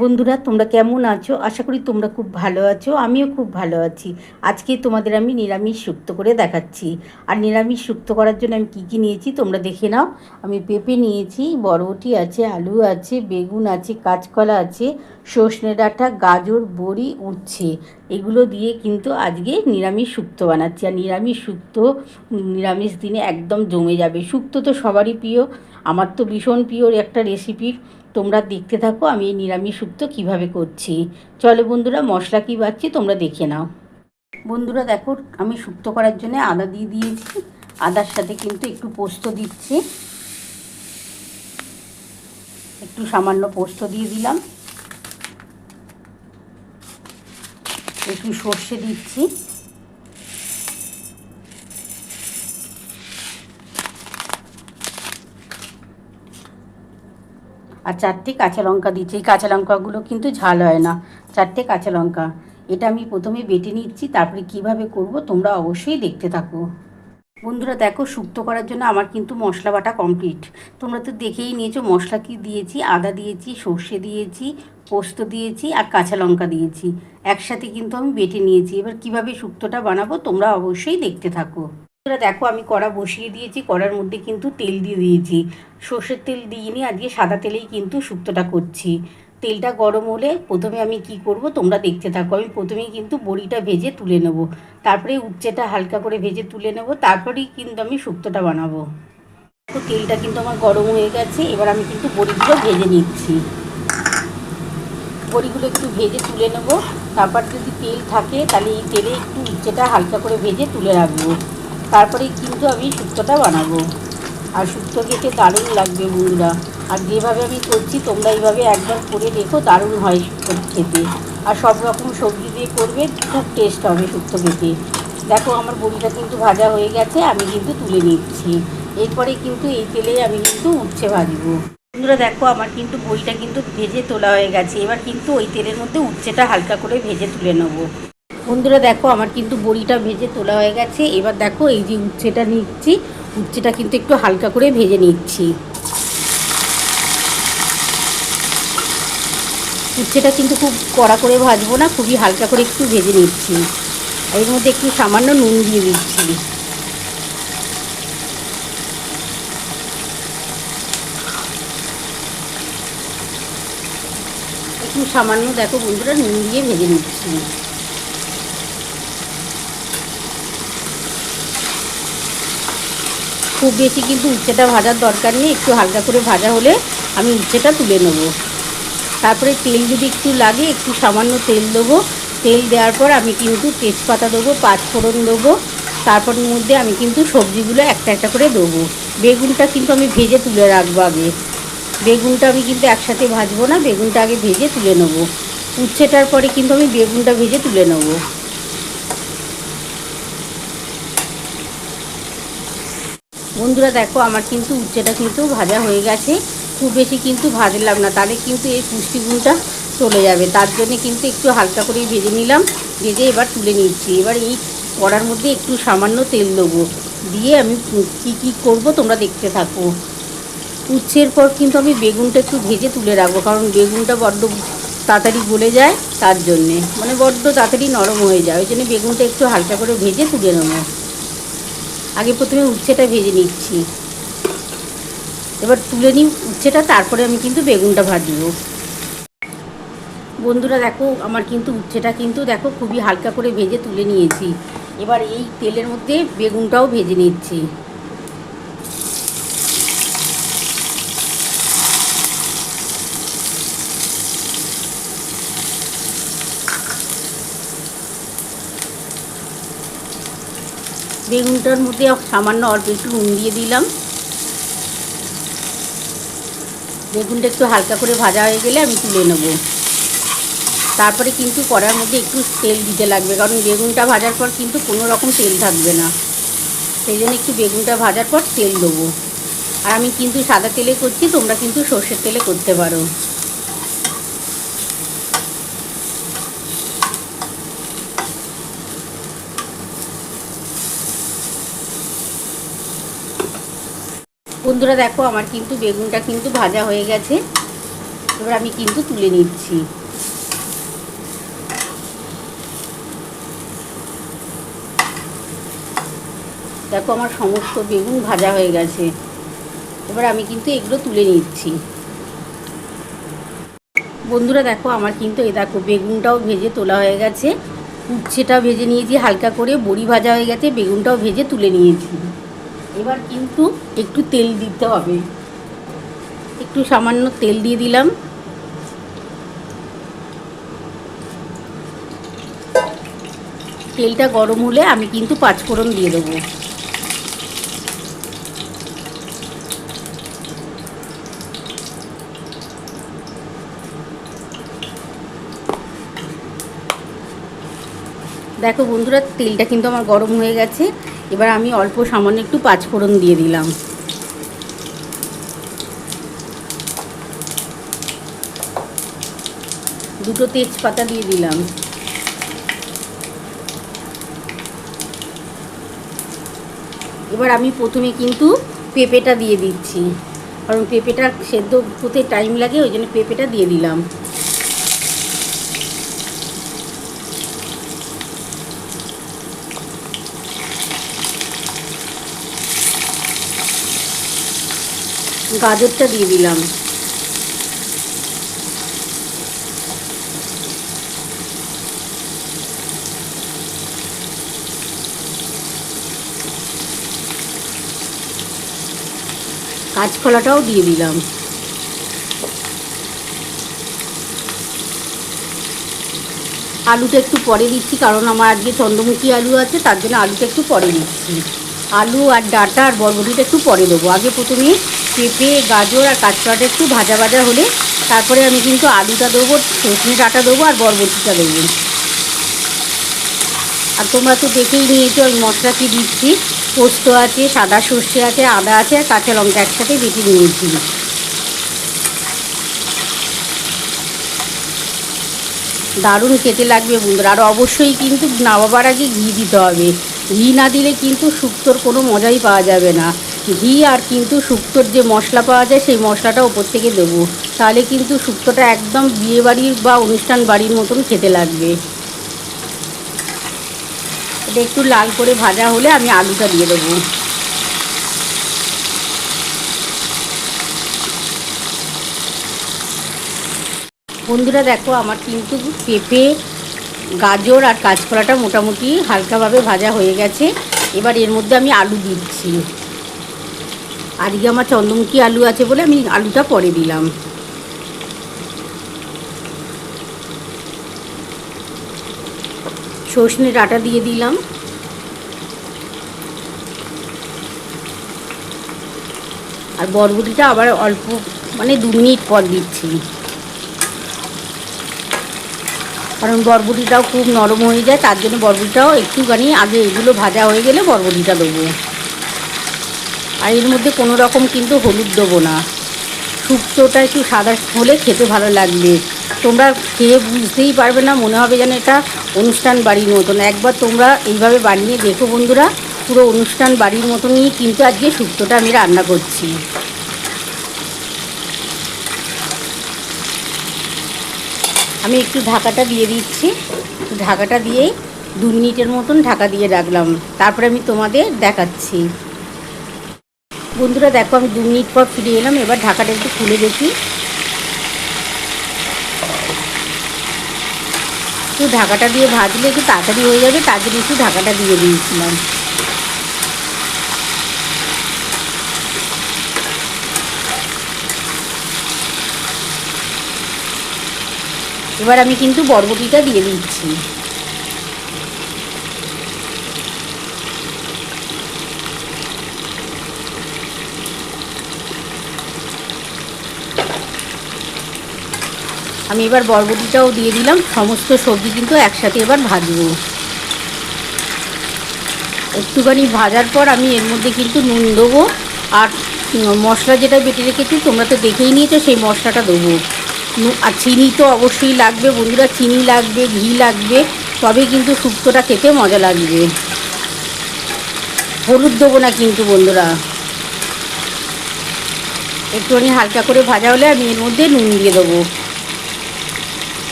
বন্ধুরা তোমরা কেমন আছো? আশা করি তোমরা খুব ভালো আছো। আমিও খুব ভালো আছি। আজকে তোমাদের আমি নিরামিষ শুক্তো করে দেখাচ্ছি। আর নিরামিষ শুক্তো করার জন্য আমি কী কী নিয়েছি তোমরা দেখে নাও। আমি পেঁপে নিয়েছি, বরবটি আছে, আলু আছে, বেগুন আছে, কাঁচকলা আছে, সজনে ডাঁটা, গাজর, বড়ি, উচ্ছে, এগুলো দিয়ে কিন্তু আজকে নিরামিষ শুক্তো বানাচ্ছি। আর নিরামিষ শুক্তো নিরামিষ দিনে একদম জমে যাবে। শুক্তো তো সবারই প্রিয়, আমার তো ভীষণ প্রিয় একটা রেসিপি। তোমরা দেখতে থাকো আমি এই নিরামিষ শুক্তো কীভাবে করছি। চলো বন্ধুরা, মশলা কী বাড়ছি তোমরা দেখে নাও। বন্ধুরা দেখো, আমি শুক্তো করার জন্য আদা দিয়ে দিয়েছি। আদার সাথে কিন্তু একটু পোস্ত দিচ্ছি, একটু সামান্য পোস্ত দিয়ে দিলাম, একটু সর্ষে দিচ্ছি, আর 4টে কাঁচা লঙ্কা দিচ্ছি। এই কাঁচা লঙ্কাগুলো কিন্তু ঝাল হয় না, 4টে কাঁচা লঙ্কা। এটা আমি প্রথমে বেটে নিচ্ছি, তারপরে কিভাবে করব তোমরা অবশ্যই দেখতে থাকো। বন্ধুরা দেখো, শুক্তো করার জন্য আমার কিন্তু মশলা বাটা কমপ্লিট। তোমরা তো দেখেই নিয়েছো মশলা কি দিয়েছি। আদা দিয়েছি, সর্ষে দিয়েছি, পোস্ত দিয়েছি, আর কাঁচা লঙ্কা দিয়েছি। একসাথে কিন্তু আমি বেটে নিয়েছি। এবার কিভাবে শুক্তোটা বানাবো তোমরা অবশ্যই দেখতে থাকো। বন্ধুরা দেখো, আমি কড়া বসিয়ে দিয়েছি, কড়ার মধ্যে কিন্তু তেল দিয়ে দিয়েছি। সর্ষের তেল দিইনি, আজকে সাদা তেলেই কিন্তু শুক্তোটা করছি। তেলটা গরম হলে প্রথমে আমি কি করব তোমরা দেখতে থাকো। আমি প্রথমেই কিন্তু বড়িটা ভেজে তুলে নেব, তারপরে উচ্ছেটা হালকা করে ভেজে তুলে নেব, তারপরেই কিন্তু আমি শুক্তোটা বানাবো। তো তেলটা কিন্তু আমার গরম হয়ে গেছে, এবার আমি কিন্তু বড়িগুলো ভেজে নিচ্ছি। বড়িগুলো একটু ভেজে তুলে নেব, তারপর যদি তেল থাকে তাহলে এই তেলে একটু উচ্ছেটা হালকা করে ভেজে তুলে রাখবো, তারপরেই কিন্তু আমি শুক্তোটা বানাবো। আর শুক্তো খেতে দারুণ লাগবে বন্ধুরা। আর যেভাবে আমি করছি তোমরা এইভাবে একবার করে দেখো, দারুণ হয় শুক্তো খেতে। আর সব রকম সবজি দিয়ে করবে, খুব টেস্ট হবে শুক্তো খেতে। দেখো আমার বড়িটা কিন্তু ভাজা হয়ে গেছে, আমি কিন্তু তুলে নিচ্ছি। এরপরে কিন্তু এই তেলে আমি কিন্তু উচ্ছে ভাজবো। বন্ধুরা দেখো, আমার কিন্তু বড়িটা কিন্তু ভেজে তোলা হয়ে গেছে। এবার কিন্তু ওই তেলের মধ্যে উচ্ছেটা হালকা করে ভেজে তুলে নেবো। বন্ধুরা দেখো, আমার কিন্তু বড়িটা ভেজে তোলা হয়ে গেছে। এবার দেখো এই যে উচ্ছেটা নিচ্ছি, উচ্ছেটা কিন্তু একটু হালকা করে ভেজে নিচ্ছি। উচ্ছেটা কিন্তু খুব কড়া করে ভাজবো না, খুবই হালকা করে একটু ভেজে নিচ্ছি। এর মধ্যে একটু সামান্য নুন দিয়ে দিচ্ছি। একটু সামান্য দেখো বন্ধুরা নুন দিয়ে ভেজে নিচ্ছি। খুব বেশি কিন্তু উচ্ছেটা ভাজার দরকার নেই, একটু হালকা করে ভাজা হলে আমি উচ্ছেটা তুলে নেবো। তারপরে তেল যদি একটু লাগে একটু সামান্য তেল দেবো। তেল দেওয়ার পর আমি কিন্তু তেজপাতা দেবো, পাঁচফোড়ন দেবো। তারপর মধ্যে আমি কিন্তু সবজিগুলো একটা একটা করে দেবো। বেগুনটা কিন্তু আমি ভেজে তুলে রাখবো আগে। বেগুনটা আমি কিন্তু একসাথে ভাজবো না, বেগুনটা আগে ভেজে তুলে নেবো। উচ্ছেটার পরে কিন্তু আমি বেগুনটা ভেজে তুলে নেবো। বন্ধুরা দেখো, আমার কিন্তু উচ্ছেটা কিন্তু ভাজা হয়ে গেছে। খুব বেশি কিন্তু ভাজলাম না, তাহলে কিন্তু এই পুষ্টিগুণটা চলে যাবে। তার জন্য কিন্তু একটু হালকা করেই ভেজে নিলাম, ভেজে এবার তুলে নিচ্ছি। এবার এই কড়ার মধ্যে একটু সামান্য তেল দেবো, দিয়ে আমি কী করব তোমরা দেখতে থাকো। উচ্ছের পর কিন্তু আমি বেগুনটা একটু ভেজে তুলে রাখবো, কারণ বেগুনটা বড্ড তাড়াতাড়ি গলে যায়, তার জন্যে মানে বড্ড তাড়াতাড়ি নরম হয়ে যায়, ওই জন্য বেগুনটা একটু হালকা করে ভেজে তুলে নেবো। আগে প্রথমে উচ্ছেটা ভেজে নিচ্ছি, এবার তুলে নিই উচ্ছেটা, তারপরে আমি কিন্তু বেগুনটা ভাজবো। বন্ধুরা দেখো, আমার কিন্তু উচ্ছেটা কিন্তু দেখো খুবই হালকা করে ভেজে তুলে নিয়েছি। এবার এই তেলের মধ্যে বেগুনটাও ভেজে নিচ্ছি। বেগুনটার মধ্যে সামান্য অল্প একটু নুন দিয়ে দিলাম। বেগুনটা একটু হালকা করে ভাজা হয়ে গেলে আমি তুলে নেব। তারপরে কিন্তু কড়ার মধ্যে একটু তেল দিতে লাগবে, কারণ বেগুনটা ভাজার পর কিন্তু কোনো রকম তেল থাকবে না, সেই জন্য একটু বেগুনটা ভাজার পর তেল দেবো। আর আমি কিন্তু সাদা তেলে করছি, তোমরা কিন্তু সর্ষের তেলে করতে পারো। বন্ধুরা দেখো, আমার কিন্তু বেগুনটা কিন্তু ভাজা হয়ে গেছে। এবার আমি কিন্তু তুলে নিচ্ছি। দেখো আমার সমস্ত বেগুন ভাজা হয়ে গেছে। এবার আমি কিন্তু এগুলো তুলে নিচ্ছি। বন্ধুরা দেখো আমার কিন্তু এই দেখো বেগুনটাও ভেজে তোলা হয়ে গেছে, উচ্ছেটাও ভেজে নিয়েছি হালকা করে, বড়ি ভাজা হয়ে গেছে, বেগুনটাও ভেজে তুলে নিয়েছি। এবার কিন্তু একটু তেল দিতে হবে, একটু সামান্য তেল দিয়ে দিলাম। তেলটা গরম হলে আমি কিন্তু পাঁচফোড়ন দিয়ে দেবো। দেখো বন্ধুরা তেলটা কিন্তু আমার গরম হয়ে গেছে। এবার আমি অল্প সামান্য একটু পাঁচফোড়ন দিয়ে দিলাম। দুটো তেজপাতা দিয়ে দিলাম। এবার আমি প্রথমে কিন্তু পেঁপেটা দিয়ে দিচ্ছি, কারণ পেঁপেটা সেদ্ধ হতে টাইম লাগে, ওই জন্য পেঁপেটা দিয়ে দিলাম। গাজরটা দিয়ে দিলাম। কাঁচকলাটাও দিয়ে দিলাম। আলুটা একটু পরে দিচ্ছি, কারণ আমার আজকে চন্দ্রমুখী আলু আছে, তার জন্য আলুটা একটু পরে দিচ্ছি। আলু আর ডাঁটা আর বরবটিটা একটু পরে দেবো। আগে প্রথমে পেঁপে, গাজর আর কাঁচকলাটা একটু ভাজা ভাজা হলে তারপরে আমি কিন্তু আলুটা দেবো, সজনে ডাঁটা দেবো আর বরবটিটা দেবো। আর তোমরা তো দেখেই নিয়েছো আমি মশলা কী দিচ্ছি। পোস্ত আছে, সাদা সর্ষে আছে, আদা আছে আর কাঁচা লঙ্কা একসাথে বেটে নিয়েছি। দারুণ খেতে লাগবে বন্ধুরা। আর অবশ্যই কিন্তু নামাবার আগে ঘি দিতে হবে। ঘি না দিলে কিন্তু শুক্তোর কোনো মজাই পাওয়া যাবে না। ঘি আর কিন্তু শুক্তোর যে মশলা পাওয়া যায় সেই মশলাটা ওপর থেকে দেবো, তাহলে কিন্তু শুক্তোটা একদম বিয়েবাড়ির বা অনুষ্ঠান বাড়ির মতন খেতে লাগবে। এটা একটু লাল করে ভাজা হলে আমি আলুটা দিয়ে দেবো। বন্ধুরা দেখো আমার কিন্তু পেঁপে, গাজর আর কাঁচকলাটা মোটামুটি হালকাভাবে ভাজা হয়ে গেছে। এবার এর মধ্যে আমি আলু দিচ্ছি। আজকে আমার চন্দ্রমুখী আলু আছে বলে আমি আলুটা পরে দিলাম। সজনে ডাঁটা দিয়ে দিলাম। আর বরবটিটা আবার অল্প মানে 2 মিনিট পর দিচ্ছি, কারণ বরবটিটাও খুব নরম হয়ে যায়, তার জন্য বরবটিটাও একটুখানি আগে এগুলো ভাজা হয়ে গেলে বরবটিটা দেবো। আর এর মধ্যে কোনো রকম কিন্তু হলুদ দেবো না। শুক্তোটা একটু সাদা হলে খেতে ভালো লাগবে। তোমরা খেয়ে বুঝতেই পারবে না, মনে হবে যেন এটা অনুষ্ঠান বাড়ির মতন। একবার তোমরা এইভাবে বানিয়ে দেখো বন্ধুরা, পুরো অনুষ্ঠান বাড়ির মতনই কিন্তু আজকে শুক্তোটা আমি রান্না করছি। আমি একটু ঢাকাটা দিয়ে দিচ্ছি। ঢাকাটা দিয়েই 2 মিনিটের মতন ঢাকা দিয়ে রাখলাম, তারপরে আমি তোমাদের দেখাচ্ছি। বন্ধুরা দেখো আমি 2 মিনিট পর ফিরে এলাম। এবার ঢাকাটা একটু খুলে দেখি। একটু ঢাকাটা দিয়ে ভাজলে একটু তাড়াতাড়ি হয়ে যাবে, তার জন্য একটু ঢাকাটা দিয়ে দিয়েছিলাম। এবার আমি কিন্তু বরবটিটা দিয়ে দিচ্ছি। আমি এবার বরবটিটাও দিয়ে দিলাম। সমস্ত সবজি কিন্তু একসাথে এবার ভাজবো। একটুখানি ভাজার পর আমি এর মধ্যে কিন্তু নুন দেবো, আর মশলা যেটা বেটে রেখেছি তোমরা তো দেখেই নিয়েছো, সেই মশলাটা দেবো। আর চিনি তো অবশ্যই লাগবে বন্ধুরা, চিনি লাগবে, ঘি লাগবে, তবেই কিন্তু শুক্তোটা খেতে মজা লাগবে। হলুদ দেবো না কিন্তু বন্ধুরা। একটুখানি হালকা করে ভাজা হলে আমি এর মধ্যে নুন দিয়ে দেবো।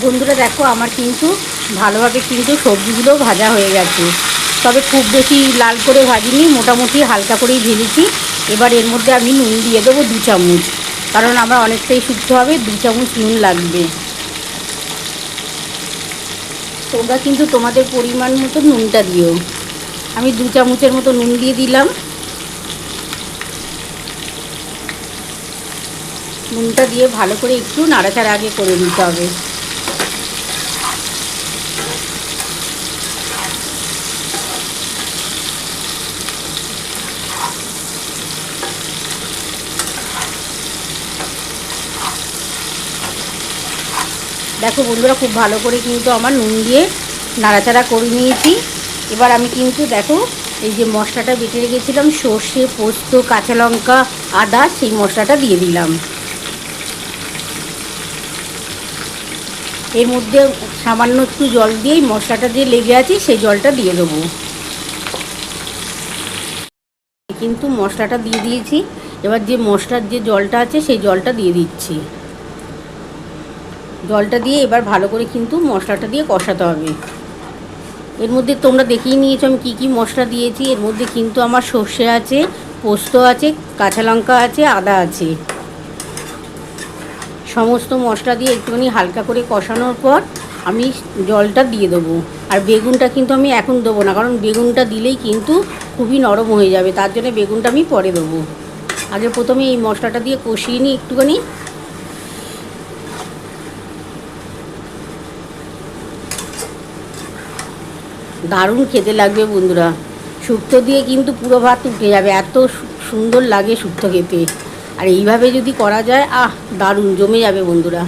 বন্ধুরা দেখো আমার কিন্তু ভালোভাবে কিন্তু সবজিগুলো ভাজা হয়ে গেছে, তবে খুব বেশি লাল করে ভাজিনি, মোটামুটি হালকা করেই ভেজেছি। এবার এর মধ্যে আমি নুন দিয়ে দেবো 2 চামচ, কারণ আমার অনেকটাই শুকতে হবে, 2 চামচ নুন লাগবে। তোমরা কিন্তু তোমাদের পরিমাণ মতো নুনটা দিও। আমি 2 চামচের মতো নুন দিয়ে দিলাম। নুনটা দিয়ে ভালো করে একটু নাড়াচাড়া আগে করে নিতে হবে। দেখো বন্ধুরা খুব ভালো করে কিন্তু আমার নুন দিয়ে নাড়াচাড়া করে নিয়েছি। এবার আমি কিন্তু দেখো এই যে মশলাটা বেটে রেখেছিলাম, সর্ষে, পোস্ত, কাঁচা লঙ্কা, আদা, সেই মশলাটা দিয়ে দিলাম। এর মধ্যে সামান্য একটু জল দিয়ে মশলাটা যে লেগে আছে সেই জলটা দিয়ে দেবো। কিন্তু মশলাটা দিয়ে দিয়েছি, এবার যে মশলার যে জলটা আছে সেই জলটা দিয়ে দিচ্ছি। জলটা দিয়ে এবার ভালো করে কিন্তু মশলাটা দিয়ে কষাতে হবে। এর মধ্যে তোমরা দেখেই নিয়েছো আমি কী কী মশলা দিয়েছি। এর মধ্যে কিন্তু আমার সর্ষে আছে, পোস্ত আছে, কাঁচা লঙ্কা আছে, আদা আছে। সমস্ত মশলা দিয়ে একটুখানি হালকা করে কষানোর পর আমি জলটা দিয়ে দেবো। আর বেগুনটা কিন্তু আমি এখন দেবো না, কারণ বেগুনটা দিলেই কিন্তু খুবই নরম হয়ে যাবে, তার জন্য বেগুনটা আমি পরে দেবো। আগে প্রথমে এই মশলাটা দিয়ে কষিয়ে নিই একটুখানি। দারুণ খেতে লাগবে বন্ধুরা, শুক্তো দিয়ে কিন্তু পুরো ভাত উঠে যাবে, এত সুন্দর লাগে শুক্তো খেতে। আর এইভাবে যদি করা যায় দারুণ জমে যাবে বন্ধুরা।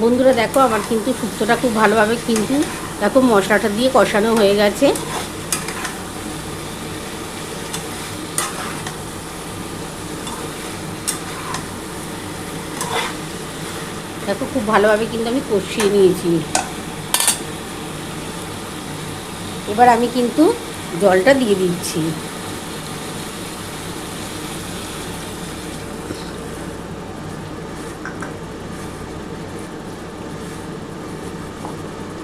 বন্ধুরা দেখো আমার কিন্তু শুক্তোটা খুব ভালোভাবে কিন্তু দেখো মশলাটা দিয়ে কষানো হয়ে গেছে। দেখো খুব ভালোভাবে কিন্তু আমি কষিয়ে নিয়েছি। এবার আমি কিন্তু জলটা দিয়ে দিচ্ছি।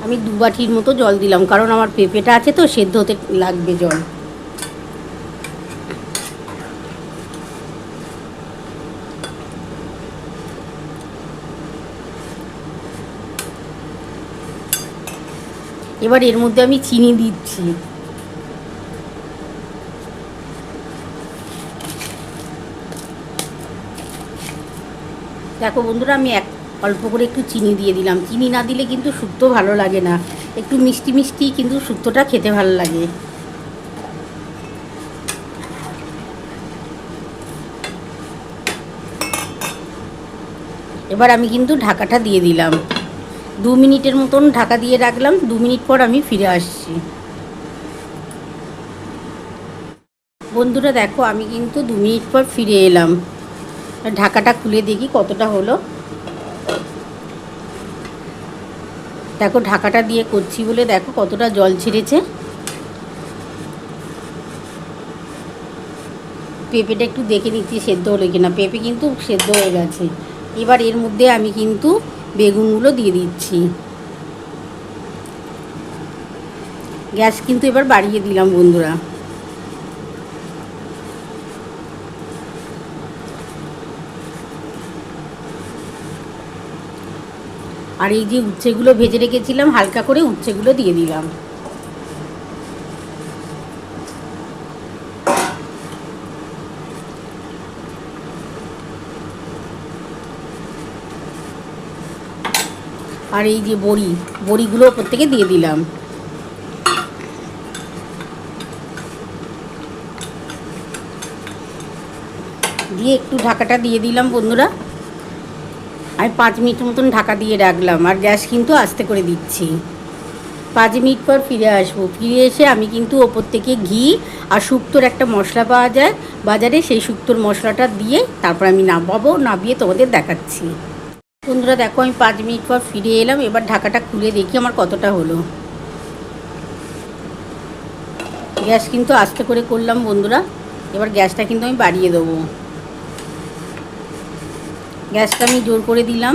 আমি 2 বাটির মতো জল দিলাম, কারণ আমার পেঁপেটা আছে তো সেদ্ধ হতে লাগবে জল। এবার এর মধ্যে আমি চিনি দিচ্ছি। দেখো বন্ধুরা আমি অল্প করে একটু চিনি দিয়ে দিলাম। চিনি না দিলে কিন্তু শুক্তো ভালো লাগে না, একটু মিষ্টি মিষ্টি কিন্তু শুক্তোটা খেতে ভালো লাগে। এবার আমি কিন্তু ঢাকাটা দিয়ে দিলাম। 2 মিনিটের মতন ঢাকা দিয়ে রাখলাম। 2 মিনিট পর আমি ফিরে আসছি। বন্ধুরা দেখো আমি কিন্তু 2 মিনিট পর ফিরে এলাম। ঢাকাটা খুলে দেখি কতটা হলো। দেখো ঢাকাটা দিয়ে করছি বলে দেখো কতটা জল ছেড়েছে। পেঁপেটা একটু দেখে নিচ্ছি সেদ্ধ হলো কিনা। পেঁপে কিন্তু সেদ্ধ হয়ে গেছে। এবার এর মধ্যে আমি কিন্তু বেগুনগুলো দিয়ে দিচ্ছি। গ্যাস কিন্তু এবার বাড়িয়ে দিলাম বন্ধুরা। আর এই যে উচ্ছেগুলো ভেজে রেখেছিলাম হালকা করে উচ্ছেগুলো দিয়ে দিলাম। আর এই যে বড়িগুলো ওপর থেকে দিয়ে দিলাম। দিয়ে একটু ঢাকাটা দিয়ে দিলাম বন্ধুরা। আমি 5 মিনিট মতন ঢাকা দিয়ে রাখলাম, আর গ্যাস কিন্তু আস্তে করে দিচ্ছি। 5 মিনিট পর ফিরে আসবো। ফিরে এসে আমি কিন্তু ওপর থেকে ঘি আর শুক্তোর একটা মশলা পাওয়া যায় বাজারে, সেই শুক্তোর মশলাটা দিয়ে তারপর আমি নামাবো। নামিয়ে তোমাদের দেখাচ্ছি। বন্ধুরা দেখো, আমি 5 মিনিট পর ফিরে এলাম। এবার ঢাকাটা খুলে দেখি আমার কতটা হলো। গ্যাস কিন্তু আস্তে করে করলাম বন্ধুরা। এবার গ্যাসটা কিন্তু আমি বাড়িয়ে দেবো। গ্যাসটা আমি জোর করে দিলাম।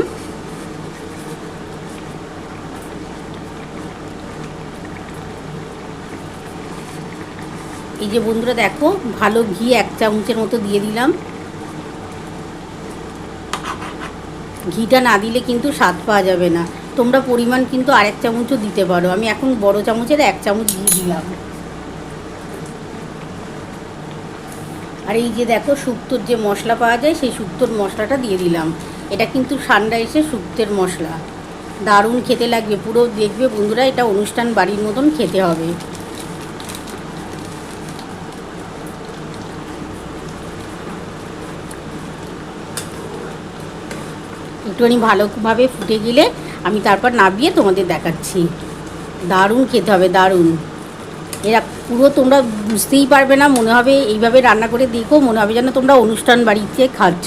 এই যে বন্ধুরা দেখো, ভালো ঘি 1 চামচের মতো দিয়ে দিলাম। ঘিটা না দিলে কিন্তু স্বাদ পাওয়া যাবে না। তোমরা পরিমাণ কিন্তু আর 1 চামচও দিতে পারো। আমি এখন বড় চামচের 1 চামচ ঘি দিলাম। আর এই যে দেখো, শুক্তোর যে মশলা পাওয়া যায় সেই শুক্তোর মশলাটা দিয়ে দিলাম। এটা কিন্তু সানরাইসের শুক্তের মশলা, দারুণ খেতে লাগবে। পুরো দেখবে বন্ধুরা, এটা অনুষ্ঠান বাড়ির মতন খেতে হবে। একটুখানি ভালোভাবে ফুটে গেলে আমি তারপর নামিয়ে তোমাদের দেখাচ্ছি। দারুণ খেতে হবে, দারুণ। এরা পুরো তোমরা বুঝতেই পারবে না, মনে হবে এইভাবে রান্না করে দেখো, মনে হবে যেন তোমরা অনুষ্ঠান বাড়িতে খাচ্ছ।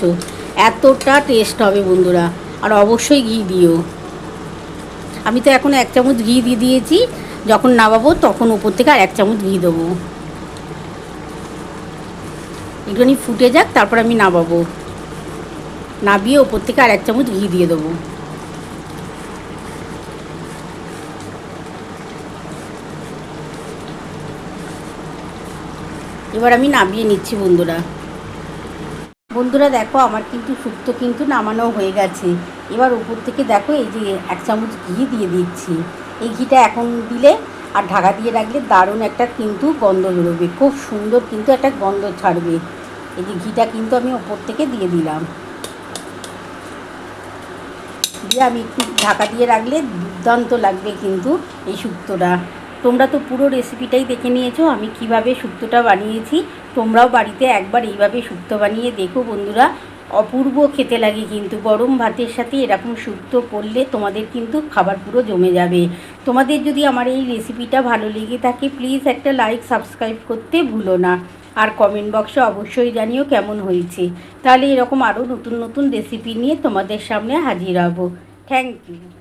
এতটা টেস্ট হবে বন্ধুরা। আর অবশ্যই ঘি দিও। আমি তো এখন 1 চামচ ঘি দিয়ে দিয়েছি। যখন নামাবো তখন উপর থেকে আর 1 চামচ ঘি দেবো। একটুখানি ফুটে যাক, তারপর আমি নামাবো। নামিয়ে ওপর থেকে আর 1 চামচ ঘি দিয়ে দেবো। এবার আমি নামিয়ে নিচ্ছি বন্ধুরা। বন্ধুরা দেখো, আমার কিন্তু শুক্তো কিন্তু নামানো হয়ে গেছে। এবার উপর থেকে দেখো, এই যে 1 চামচ ঘি দিয়ে দিচ্ছি। এই ঘিটা এখন দিলে আর ঢাকা দিয়ে রাখলে দারুণ একটা কিন্তু গন্ধ বেরোবে, খুব সুন্দর কিন্তু একটা গন্ধ ছাড়বে। এই যে ঘিটা কিন্তু আমি ওপর থেকে দিয়ে দিলাম। দিয়ে আমি একটু ঢাকা দিয়ে রাখলে দুর্দান্ত লাগবে কিন্তু এই শুক্তোটা। তোমরা তো পুরো রেসিপিটাই দেখে নিয়েছো আমি কিভাবে শুক্তোটা বানিয়েছি। তোমরাও বাড়িতে একবার এইভাবে শুক্তো বানিয়ে দেখো বন্ধুরা, অপূর্ব খেতে লাগে কিন্তু। গরম ভাতের সাথে এরকম শুক্তো করলে তোমাদের কিন্তু খাবার পুরো জমে যাবে। তোমাদের যদি আমার এই রেসিপিটা ভালো লেগে থাকে, প্লিজ একটা লাইক সাবস্ক্রাইব করতে ভুলো না। আর কমেন্ট বক্সে অবশ্যই জানিও কেমন হয়েছে। তাহলে এরকম আরও নতুন নতুন রেসিপি নিয়ে তোমাদের সামনে হাজির হব। Thank you.